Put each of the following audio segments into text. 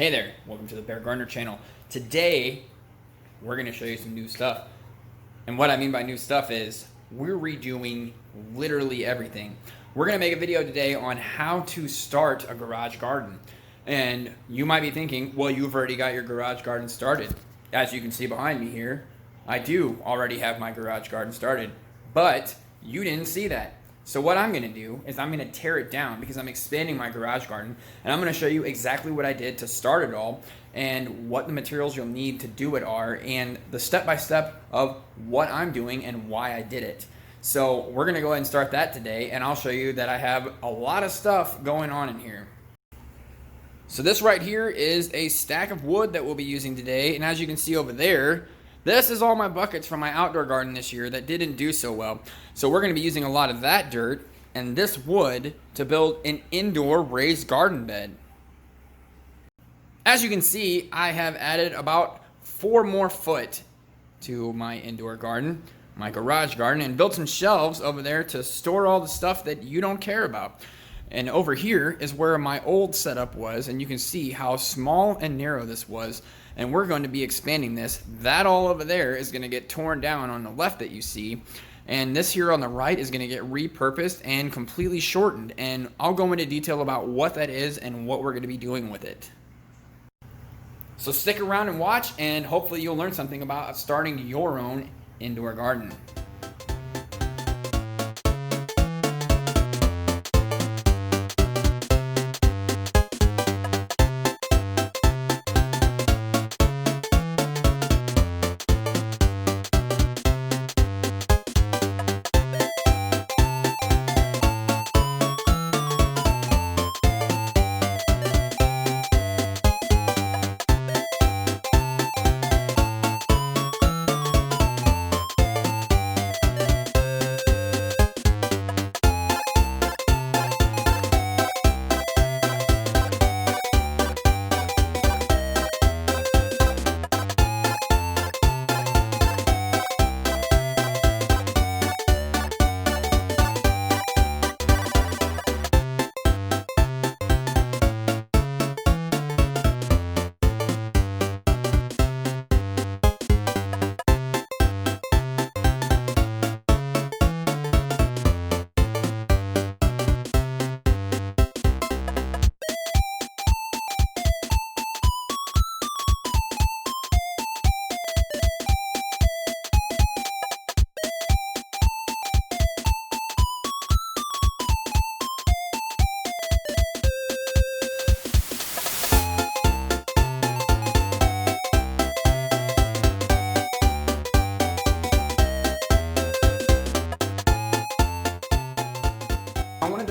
Hey there, welcome to the Bear Gardener channel. Today, we're going to show you some new stuff. And what I mean by new stuff is we're redoing literally everything. We're going to make a video today on how to start a garage garden. And you might be thinking, well, you've already got your garage garden started. As you can see behind me here, I do already have my garage garden started, but you didn't see that. So what I'm going to do is I'm going to tear it down because I'm expanding my garage garden, and I'm going to show you exactly what I did to start it all and what the materials you'll need to do it are and the step-by-step of what I'm doing and why I did it. So we're going to go ahead and start that today, and I'll show you that I have a lot of stuff going on in here. So this right here is a stack of wood that we'll be using today, and as you can see over there, this is all my buckets from my outdoor garden this year that didn't do so well. So we're going to be using a lot of that dirt and this wood to build an indoor raised garden bed. As you can see, I have added about 4 more foot to my indoor garden, my garage garden, and built some shelves over there to store all the stuff that you don't care about. And over here is where my old setup was, and you can see how small and narrow this was. And we're going to be expanding this. That all over there is going to get torn down on the left that you see. And this here on the right is going to get repurposed and completely shortened. And I'll go into detail about what that is and what we're going to be doing with it. So stick around and watch, and hopefully you'll learn something about starting your own indoor garden.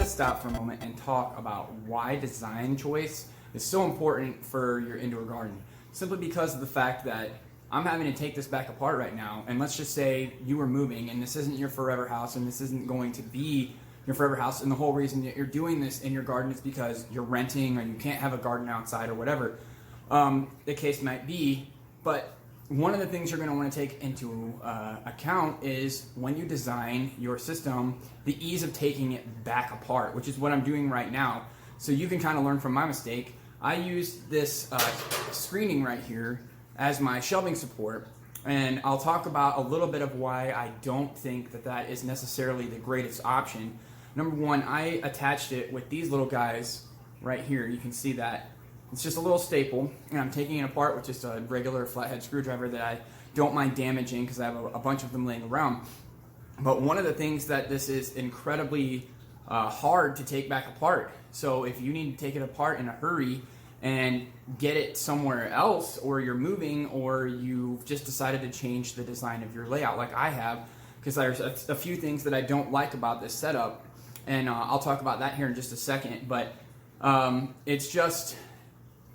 Stop for a moment and talk about why design choice is so important for your indoor garden. Simply because of the fact that I'm having to take this back apart right now, and let's just say you were moving and this isn't your forever house and this isn't going to be your forever house, and the whole reason that you're doing this in your garden is because you're renting or you can't have a garden outside or whatever the case might be. But one of the things you're going to want to take into account is when you design your system, the ease of taking it back apart, which is what I'm doing right now. So you can kind of learn from my mistake. I used this screening right here as my shelving support, and I'll talk about a little bit of why I don't think that that is necessarily the greatest option. Number one, I attached it with these little guys right here. You can see that. It's just a little staple, and I'm taking it apart with just a regular flathead screwdriver that I don't mind damaging because I have a bunch of them laying around. But one of the things that this is incredibly hard to take back apart. So if you need to take it apart in a hurry and get it somewhere else, or you're moving, or you've just decided to change the design of your layout like I have, because there's a few things that I don't like about this setup, and I'll talk about that here in just a second. But it's just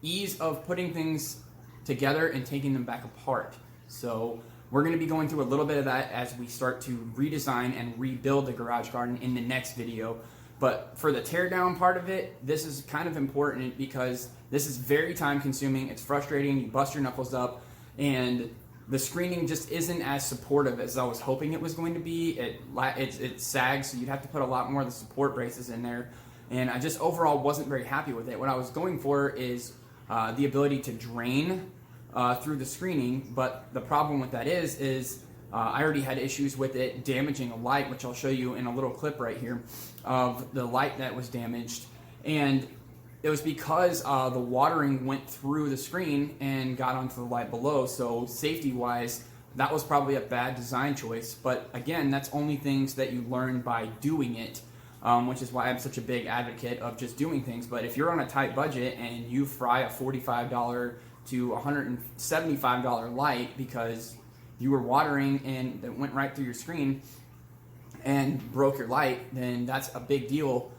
ease of putting things together and taking them back apart. So we're going to be going through a little bit of that as we start to redesign and rebuild the garage garden in the next video. But for the teardown part of it, this is kind of important because this is very time consuming. It's frustrating. You bust your knuckles up, and the screening just isn't as supportive as I was hoping it was going to be. It sags, so you'd have to put a lot more of the support braces in there. And I just overall wasn't very happy with it. What I was going for is the ability to drain through the screening, but the problem with that is I already had issues with it damaging a light, which I'll show you in a little clip right here of the light that was damaged. And it was because the watering went through the screen and got onto the light below. So safety-wise, that was probably a bad design choice. But again, that's only things that you learn by doing it, which is why I'm such a big advocate of just doing things. But if you're on a tight budget and you fry a $45 to $175 light because you were watering and it went right through your screen and broke your light, then that's a big deal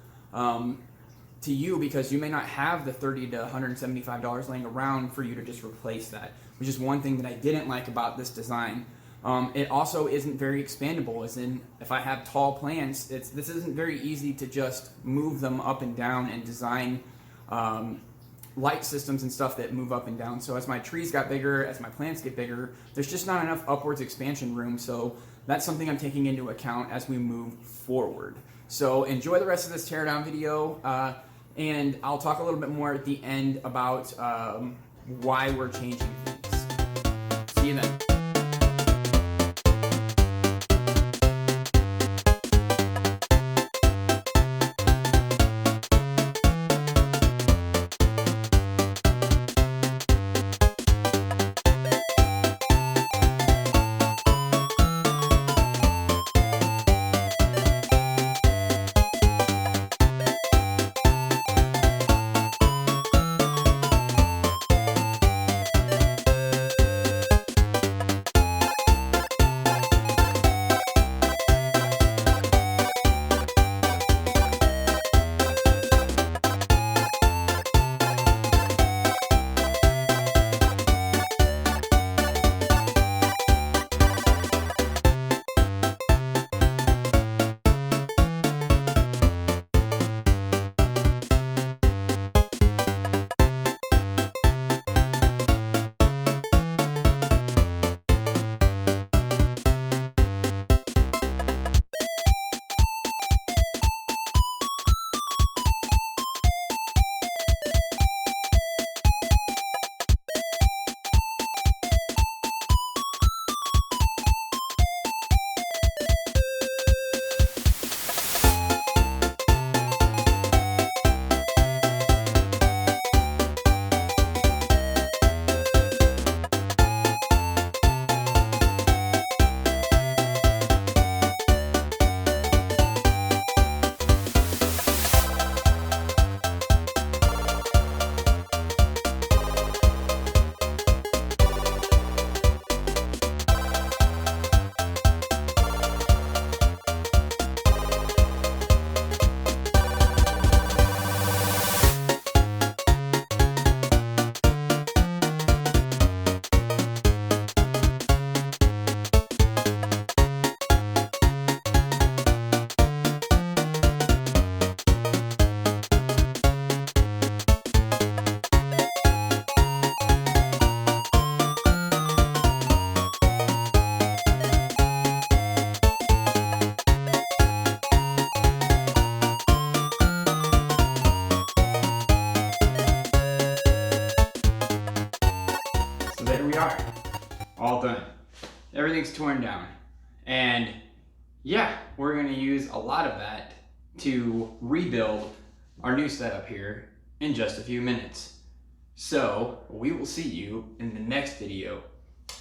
to you, because you may not have the $30 to $175 laying around for you to just replace that, which is one thing that I didn't like about this design. It also isn't very expandable, as in if I have tall plants, this isn't very easy to just move them up and down and design light systems and stuff that move up and down. So as my trees got bigger, as my plants get bigger, there's just not enough upwards expansion room. So that's something I'm taking into account as we move forward. So enjoy the rest of this teardown video, and I'll talk a little bit more at the end about why we're changing things. See you then. All done. Everything's torn down. And yeah, we're gonna use a lot of that to rebuild our new setup here in just a few minutes. So we will see you in the next video.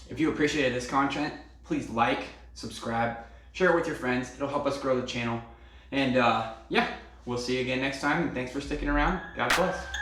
If you appreciated this content, please like, subscribe, share it with your friends. It'll help us grow the channel. And yeah, we'll see you again next time. And thanks for sticking around. God bless.